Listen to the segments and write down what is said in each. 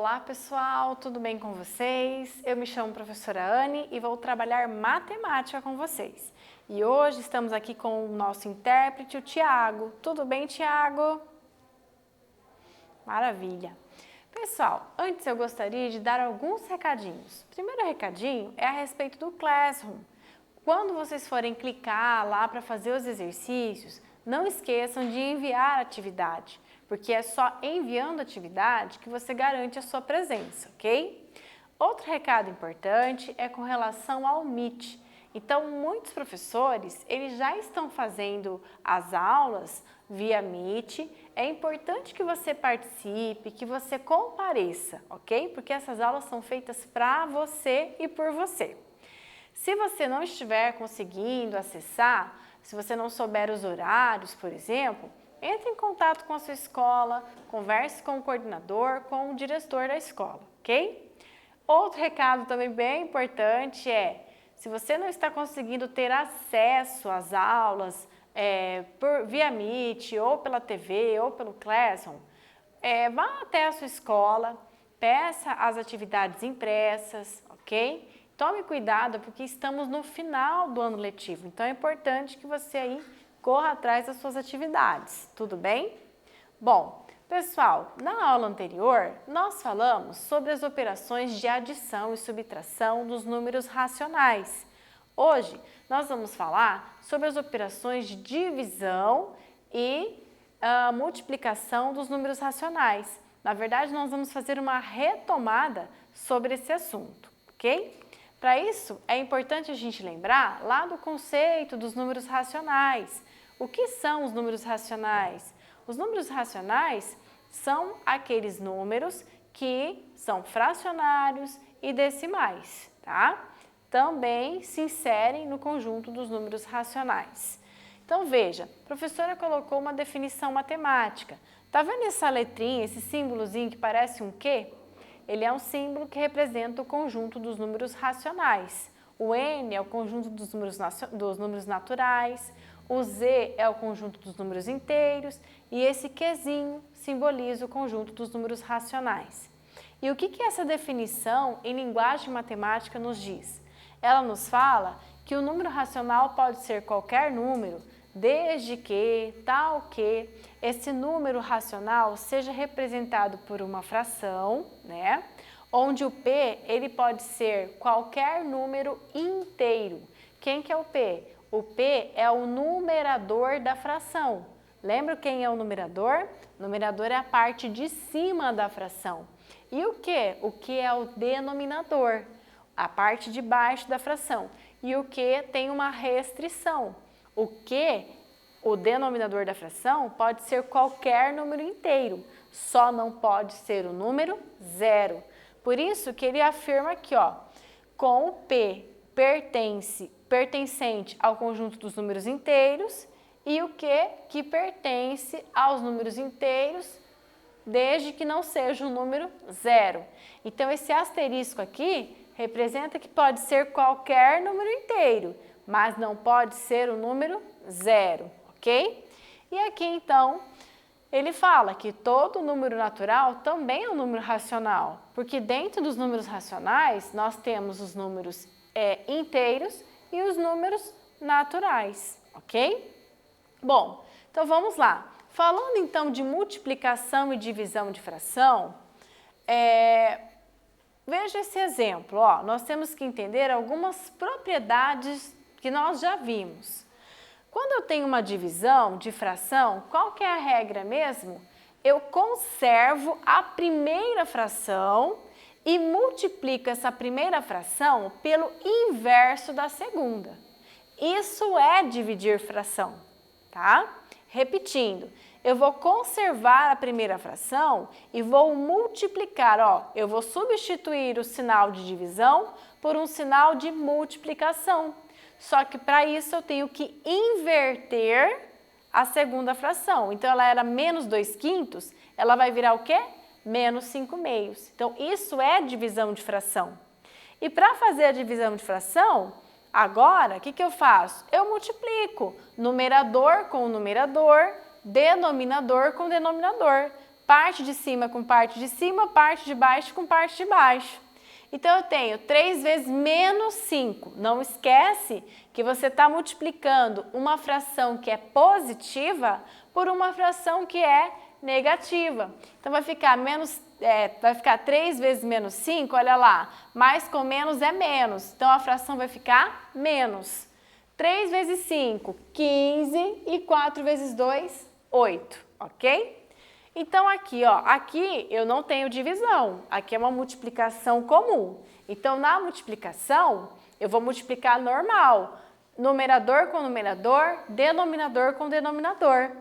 Olá pessoal, tudo bem com vocês? Eu me chamo professora Anne e vou trabalhar matemática com vocês. E hoje estamos aqui com o nosso intérprete, o Tiago. Tudo bem, Tiago? Maravilha! Pessoal, antes eu gostaria de dar alguns recadinhos. O primeiro recadinho é a respeito do Classroom. Quando vocês forem clicar lá para fazer os exercícios, não esqueçam de enviar a atividade, porque é só enviando a atividade que você garante a sua presença, ok? Outro recado importante é com relação ao Meet. Então, muitos professores, eles já estão fazendo as aulas via Meet. É importante que você participe, que você compareça, ok? Porque essas aulas são feitas para você e por você. Se você não estiver conseguindo acessar, se você não souber os horários, por exemplo, entre em contato com a sua escola, converse com o coordenador, com o diretor da escola, ok? Outro recado também bem importante é, se você não está conseguindo ter acesso às aulas via Meet, ou pela TV, ou pelo Classroom, vá até a sua escola, peça as atividades impressas, ok? Tome cuidado porque estamos no final do ano letivo, então é importante que você aí corra atrás das suas atividades, tudo bem? Bom, pessoal, na aula anterior nós falamos sobre as operações de adição e subtração dos números racionais. Hoje nós vamos falar sobre as operações de divisão e multiplicação dos números racionais. Na verdade, nós vamos fazer uma retomada sobre esse assunto, ok? Para isso, é importante a gente lembrar lá do conceito dos números racionais. O que são os números racionais? Os números racionais são aqueles números que são fracionários e decimais, tá? Também se inserem no conjunto dos números racionais. Então veja, a professora colocou uma definição matemática. Tá vendo essa letrinha, esse símbolozinho que parece um quê? Ele é um símbolo que representa o conjunto dos números racionais. O N é o conjunto dos números naturais, o Z é o conjunto dos números inteiros e esse Qzinho simboliza o conjunto dos números racionais. E o que essa definição em linguagem matemática nos diz? Ela nos fala que o número racional pode ser qualquer número, desde que, tal que, esse número racional seja representado por uma fração, né? Onde o P, ele pode ser qualquer número inteiro. Quem que é o P? O P é o numerador da fração. Lembra quem é o numerador? O numerador é a parte de cima da fração. E o Q? O Q é o denominador, a parte de baixo da fração. E o Q tem uma restrição. O Q, o denominador da fração, pode ser qualquer número inteiro, só não pode ser o número zero. Por isso que ele afirma aqui, ó, com o P pertencente ao conjunto dos números inteiros e o Q que pertence aos números inteiros, desde que não seja um número zero. Então, esse asterisco aqui representa que pode ser qualquer número inteiro, mas não pode ser o número zero, ok? E aqui, então, ele fala que todo número natural também é um número racional, porque dentro dos números racionais nós temos os números inteiros e os números naturais, ok? Bom, então vamos lá. Falando então de multiplicação e divisão de fração, veja esse exemplo, ó, nós temos que entender algumas propriedades que nós já vimos. Quando eu tenho uma divisão de fração, qual que é a regra mesmo? Eu conservo a primeira fração e multiplico essa primeira fração pelo inverso da segunda. Isso é dividir fração, tá? Repetindo, eu vou conservar a primeira fração e vou multiplicar, ó, eu vou substituir o sinal de divisão por um sinal de multiplicação. Só que para isso eu tenho que inverter a segunda fração. Então, ela era menos 2/5, ela vai virar o quê? Menos 5/2. Então, isso é divisão de fração. E para fazer a divisão de fração, agora, o que eu faço? Eu multiplico numerador com numerador, denominador com denominador. parte de cima com parte de cima, parte de baixo com parte de baixo. Então, eu tenho 3 vezes menos 5. Não esquece que você está multiplicando uma fração que é positiva por uma fração que é negativa. Então, vai ficar 3 vezes menos 5, olha lá, mais com menos é menos. Então, a fração vai ficar menos. 3 vezes 5, 15 e 4 vezes 2, 8, ok? Então, aqui, ó, aqui eu não tenho divisão, aqui é uma multiplicação comum. Então, na multiplicação, eu vou multiplicar normal, numerador com numerador, denominador com denominador.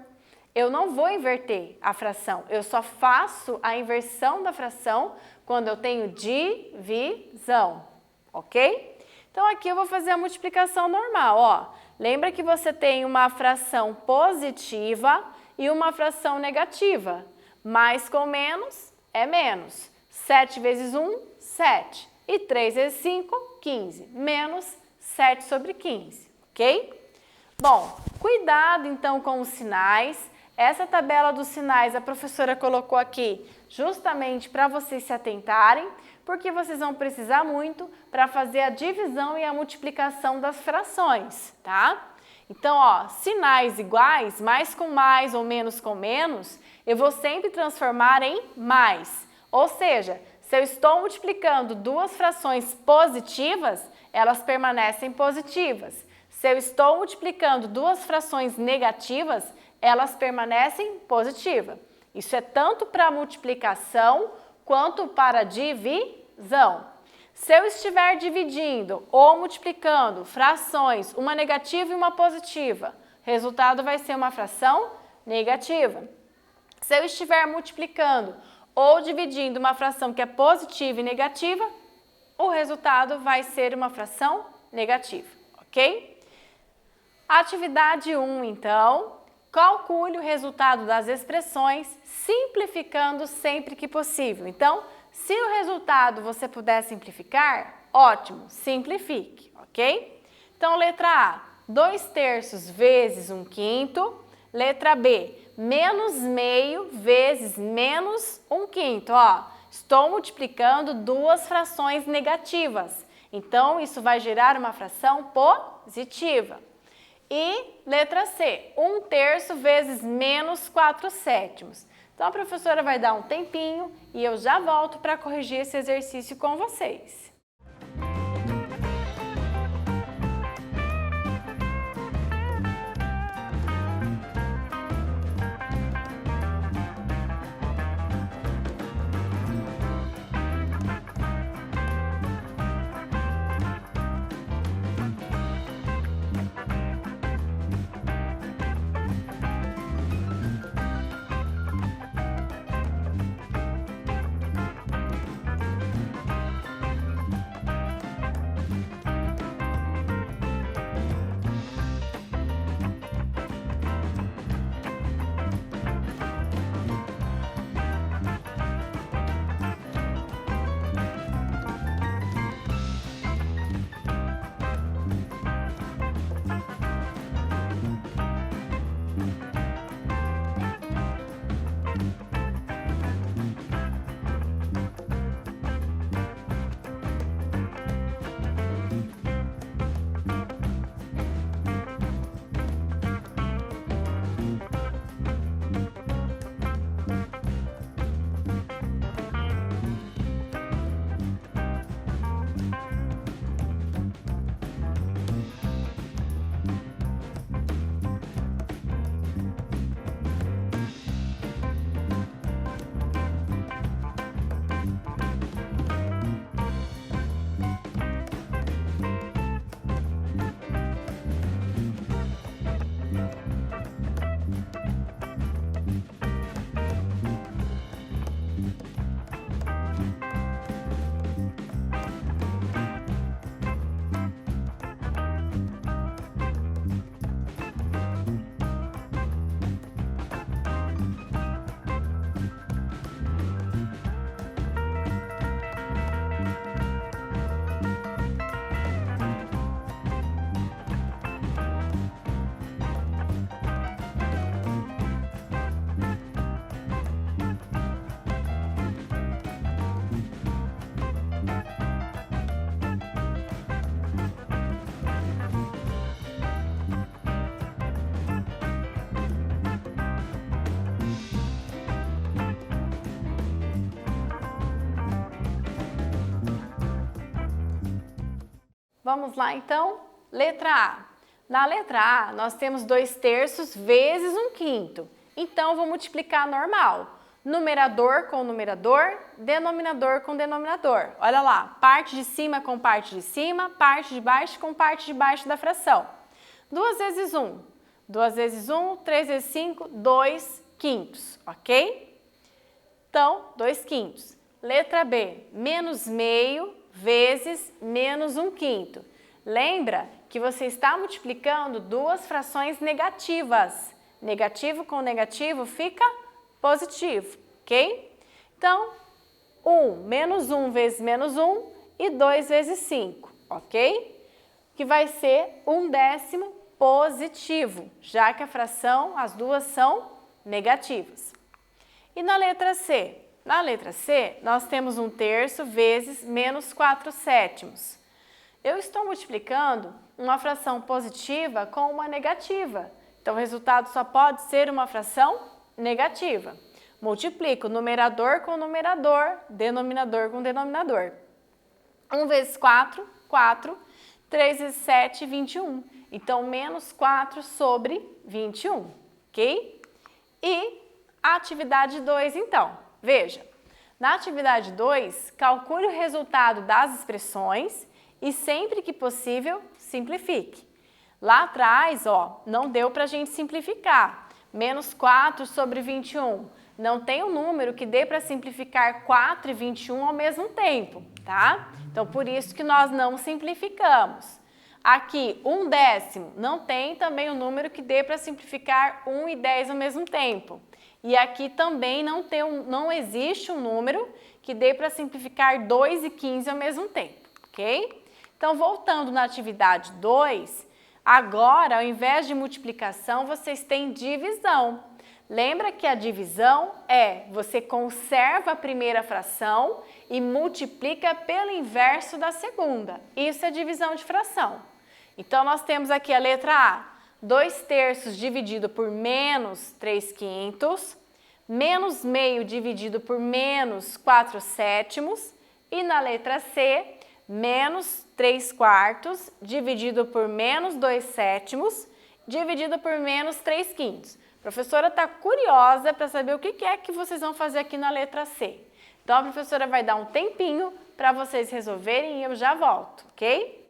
Eu não vou inverter a fração, eu só faço a inversão da fração quando eu tenho divisão, ok? Então, aqui eu vou fazer a multiplicação normal, ó. Lembra que você tem uma fração positiva e uma fração negativa. Mais com menos é menos. 7 vezes 1, 7. E 3 vezes 5, 15. Menos 7 sobre 15, ok? Bom, cuidado então com os sinais. Essa tabela dos sinais a professora colocou aqui justamente para vocês se atentarem, porque vocês vão precisar muito para fazer a divisão e a multiplicação das frações, tá? Então, ó, sinais iguais, mais com mais ou menos com menos, eu vou sempre transformar em mais. Ou seja, se eu estou multiplicando duas frações positivas, elas permanecem positivas. Se eu estou multiplicando duas frações negativas, elas permanecem positivas. Isso é tanto para multiplicação quanto para divisão. Se eu estiver dividindo ou multiplicando frações, uma negativa e uma positiva, o resultado vai ser uma fração negativa. Se eu estiver multiplicando ou dividindo uma fração que é positiva e negativa, o resultado vai ser uma fração negativa, ok? Atividade 1, então, calcule o resultado das expressões simplificando sempre que possível. Então, se o resultado você puder simplificar, ótimo, simplifique, ok? Então, letra A, 2/3 vezes 1/5. Letra B, menos meio vezes menos 1/5. Ó, estou multiplicando duas frações negativas. Então, isso vai gerar uma fração positiva. E letra C, 1/3 vezes menos 4/7. Então, a professora vai dar um tempinho e eu já volto para corrigir esse exercício com vocês. Vamos lá então, letra A. Na letra A, nós temos 2/3 vezes 1/5. Então, vou multiplicar normal. Numerador com numerador, denominador com denominador. Olha lá, parte de cima com parte de cima, parte de baixo com parte de baixo da fração. 2 vezes 1. 2 vezes 1, 3 vezes 5, 2/5, ok? Então, 2/5. Letra B, menos meio vezes menos 1/5. Lembra que você está multiplicando duas frações negativas. Negativo com negativo fica positivo, ok? Então, menos 1 vezes menos 1 e 2 vezes 5, ok? Que vai ser 1/10 positivo, já que a fração, as duas são negativas. E na letra C? Na letra C, nós temos 1/3 vezes menos 4/7. Eu estou multiplicando uma fração positiva com uma negativa. Então, o resultado só pode ser uma fração negativa. Multiplico numerador com numerador, denominador com denominador. 1 vezes 4, 4. 3 vezes 7, 21. Então, menos 4 sobre 21, ok? E a atividade 2, então. Veja, na atividade 2, calcule o resultado das expressões e, sempre que possível, simplifique. Lá atrás, ó, não deu para a gente simplificar. Menos 4 sobre 21. Não tem um número que dê para simplificar 4 e 21 ao mesmo tempo, tá? Então, por isso que nós não simplificamos. Aqui, 1/10, não tem também um número que dê para simplificar 1 e 10 ao mesmo tempo. E aqui também não existe um número que dê para simplificar 2 e 15 ao mesmo tempo, ok? Então, voltando na atividade 2, agora, ao invés de multiplicação, vocês têm divisão. Lembra que a divisão você conserva a primeira fração e multiplica pelo inverso da segunda. Isso é divisão de fração. Então, nós temos aqui a letra A, 2/3 dividido por menos 3/5, menos meio dividido por menos 4/7, e na letra C, menos 3/4 dividido por menos 2/7, dividido por menos 3/5. A professora está curiosa para saber o que é que vocês vão fazer aqui na letra C. Então, a professora vai dar um tempinho para vocês resolverem e eu já volto, ok?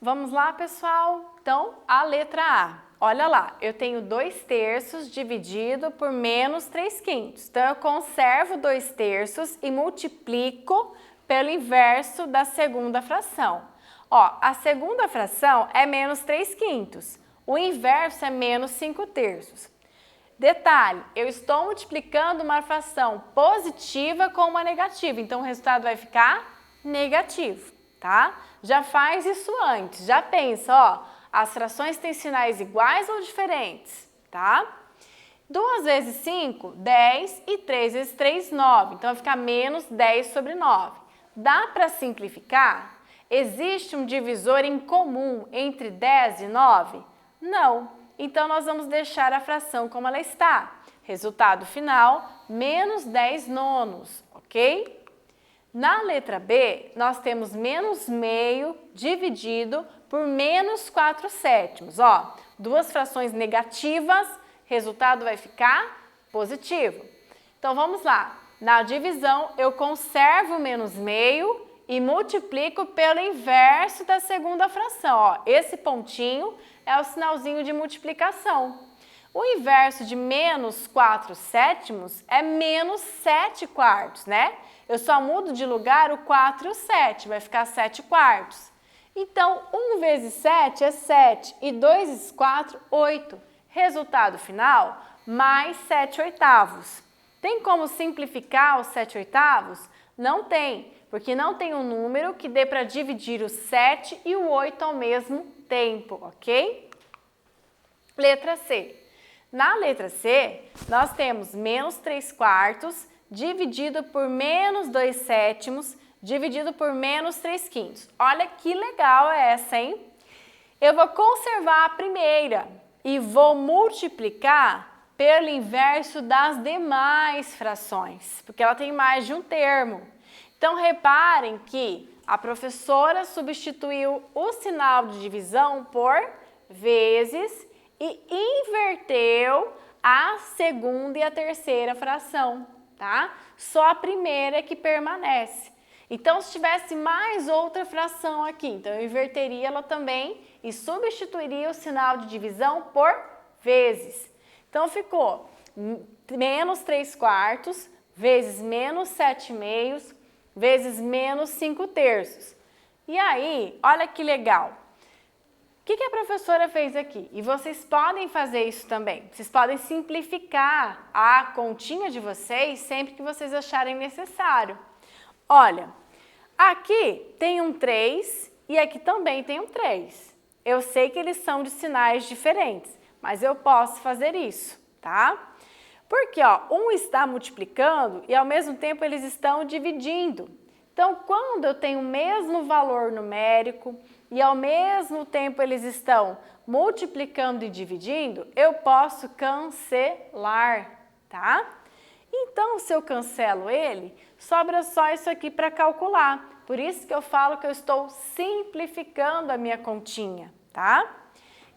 vamos lá, pessoal? Então, a letra A. Olha lá, eu tenho 2/3 dividido por menos 3/5. Então, eu conservo 2/3 e multiplico pelo inverso da segunda fração. Ó, a segunda fração é menos 3/5. O inverso é menos 5/3. Detalhe, eu estou multiplicando uma fração positiva com uma negativa, então o resultado vai ficar negativo, tá? Já faz isso antes, já pensa, ó, as frações têm sinais iguais ou diferentes, tá? 2 vezes 5, 10 e 3 vezes 3, 9, então vai ficar menos 10/9. Dá para simplificar? Existe um divisor em comum entre 10 e 9? Não. Então, nós vamos deixar a fração como ela está. Resultado final, menos 10 nonos, ok? Na letra B, nós temos menos meio dividido por menos 4/7. Ó, duas frações negativas, resultado vai ficar positivo. Então, vamos lá. Na divisão, eu conservo menos meio e multiplico pelo inverso da segunda fração. Ó, esse pontinho é o sinalzinho de multiplicação. O inverso de menos 4/7 é menos 7/4, né? Eu só mudo de lugar o 4 e o 7, vai ficar 7/4. Então, 1 vezes 7 é 7 e 2 vezes 4, 8. Resultado final, mais 7/8. Tem como simplificar os 7/8? Não tem, porque não tem um número que dê para dividir o 7 e o 8 ao mesmo tempo, ok? Letra C. Na letra C, nós temos menos 3/4 dividido por menos 2/7 dividido por menos 3/5. Olha que legal é essa, hein? Eu vou conservar a primeira e vou multiplicar pelo inverso das demais frações, porque ela tem mais de um termo. Então, reparem que a professora substituiu o sinal de divisão por vezes e inverteu a segunda e a terceira fração, tá? Só a primeira é que permanece. Então, se tivesse mais outra fração aqui, então eu inverteria ela também e substituiria o sinal de divisão por vezes. Então, ficou menos 3/4 vezes menos 7/2 vezes menos 5/3. E aí, olha que legal. O que a professora fez aqui? E vocês podem fazer isso também. Vocês podem simplificar a continha de vocês sempre que vocês acharem necessário. Olha, aqui tem um 3 e aqui também tem um 3. Eu sei que eles são de sinais diferentes, mas eu posso fazer isso, tá? Porque, ó, um está multiplicando e ao mesmo tempo eles estão dividindo. Então, quando eu tenho o mesmo valor numérico e ao mesmo tempo eles estão multiplicando e dividindo, eu posso cancelar, tá? Então, se eu cancelo ele, sobra só isso aqui para calcular. Por isso que eu falo que eu estou simplificando a minha continha, tá?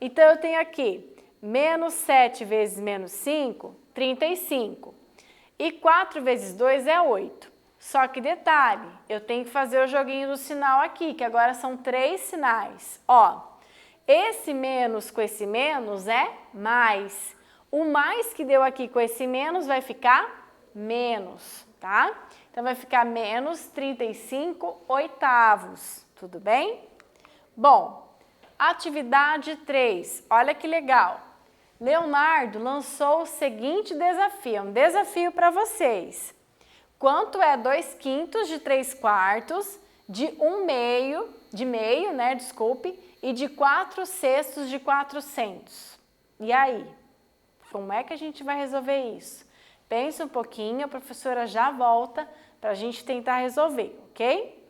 Então, eu tenho aqui menos 7 vezes menos 5, 35. E 4 vezes 2 é 8. Só que detalhe, eu tenho que fazer o joguinho do sinal aqui, que agora são 3 sinais. Ó, esse menos com esse menos é mais. O mais que deu aqui com esse menos vai ficar menos, tá? Então, vai ficar menos 35/8. Tudo bem? Bom, atividade 3. Olha que legal. Leonardo lançou o seguinte desafio, um desafio para vocês. Quanto é 2/5 de 3/4 de 1/2, né, desculpe, e de 4/6 de 400? E aí, como é que a gente vai resolver isso? Pensa um pouquinho, a professora já volta para a gente tentar resolver, ok?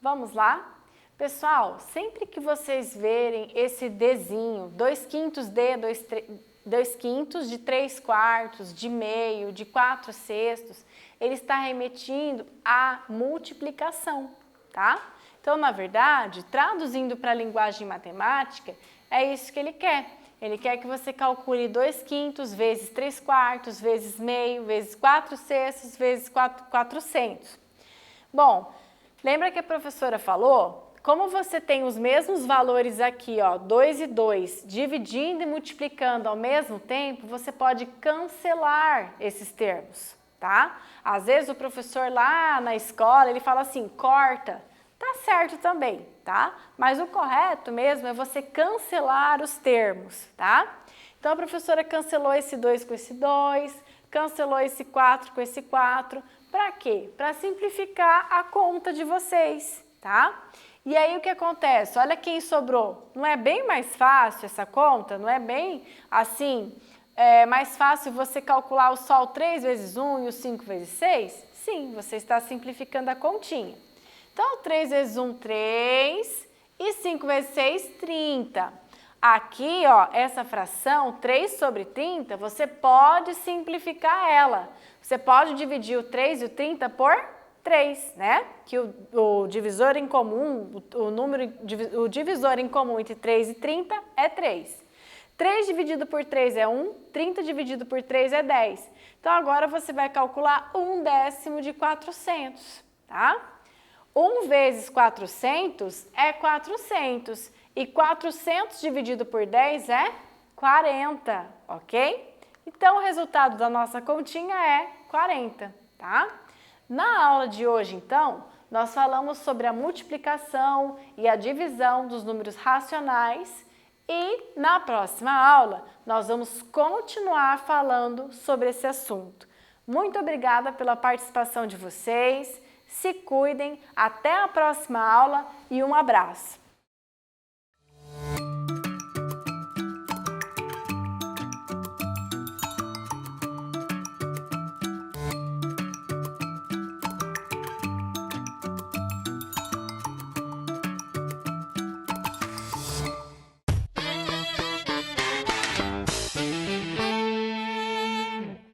Vamos lá? Pessoal, sempre que vocês verem esse Dzinho, 2/5 D, 2/5 de 3/4, de meio, de 4/6, ele está remetindo à multiplicação, tá? Então, na verdade, traduzindo para a linguagem matemática, é isso que ele quer. Ele quer que você calcule 2/5 vezes 3/4, vezes meio, vezes 4/6, vezes 4/400. Bom, lembra que a professora falou? Como você tem os mesmos valores aqui, ó, 2 e 2, dividindo e multiplicando ao mesmo tempo, você pode cancelar esses termos, tá? Às vezes o professor lá na escola, ele fala assim, corta. Tá certo também, tá? Mas o correto mesmo é você cancelar os termos, tá? Então a professora cancelou esse 2 com esse 2, cancelou esse 4 com esse 4. Para quê? Para simplificar a conta de vocês, tá? E aí o que acontece? Olha quem sobrou. Não é bem mais fácil essa conta? Não é bem assim, mais fácil você calcular o 3 vezes 1 e o 5 vezes 6? Sim, você está simplificando a continha. Então, 3 vezes 1, 3 e 5 vezes 6, 30. Aqui, ó, essa fração, 3 sobre 30, você pode simplificar ela. Você pode dividir o 3 e o 30 por 3, né? Que o divisor em comum, o divisor em comum entre 3 e 30 é 3. 3 dividido por 3 é 1, 30 dividido por 3 é 10. Então, agora você vai calcular 1/10 de 400, tá? 1 vezes 400 é 400 e 400 dividido por 10 é 40, ok? Então, o resultado da nossa continha é 40, tá? Na aula de hoje, então, nós falamos sobre a multiplicação e a divisão dos números racionais e, na próxima aula, nós vamos continuar falando sobre esse assunto. Muito obrigada pela participação de vocês, se cuidem, até a próxima aula e um abraço!